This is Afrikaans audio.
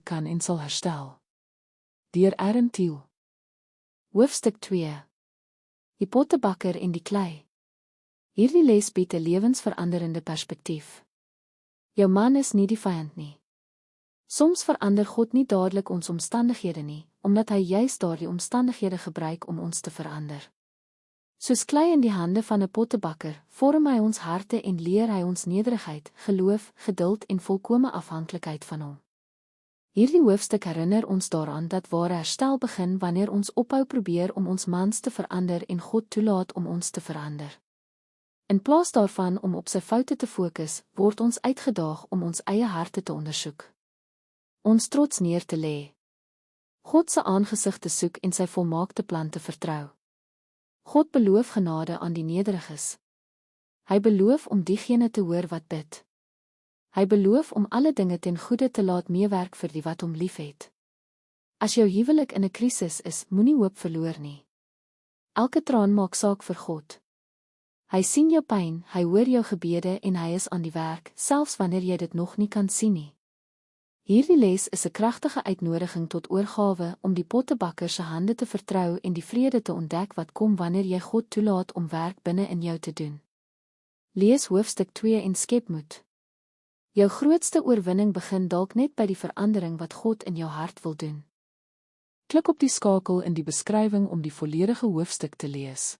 kan en sal herstel. Deur Aaron Thiel. Hoofstuk 2. Die pottebakker en die klei. Hierdie les bied 'n lewensveranderende perspektief. Jou man is nie die vyand nie. Soms verander God nie dadelik ons omstandighede nie, omdat hy juist daardie omstandighede gebruik om ons te verander. Soos klei in die hande van 'n pottebakker, vorm hy ons harte en leer hy ons nederigheid, geloof, geduld en volkome afhanklikheid van hom. Hierdie hoofstuk herinner ons daaraan dat ware herstel begin wanneer ons ophou probeer om ons mans te verander en God toelaat om ons te verander. In plaas daarvan om op sy foute te fokus, word ons uitgedaag om ons eie harte te ondersoek. Ons trots neer te lê. God se aangesig te soek en sy volmaakte plan te vertrou. God beloof genade aan die nederiges. Hy beloof om diegene te hoor wat bid. Hy beloof om alle dinge ten goeie te laat meewerk vir die wat hom liefhet. As jou huwelik in 'n krisis is, moenie hoop verloor nie. Elke traan maak saak vir God. Hy sien jou pyn, hy hoor jou gebede en hy is aan die werk, selfs wanneer jy dit nog nie kan sien nie. Hierdie les is 'n kragtige uitnodiging tot oorgawe om die pottebakker se hande te vertrou en die vrede te ontdek wat kom wanneer jy God toelaat om werk binne in jou te doen. Lees hoofstuk 2 en skep moed. Jou grootste oorwinning begin dalk net by die verandering wat God in jou hart wil doen. Klik op die skakel in die beskrywing om die volledige hoofstuk te lees.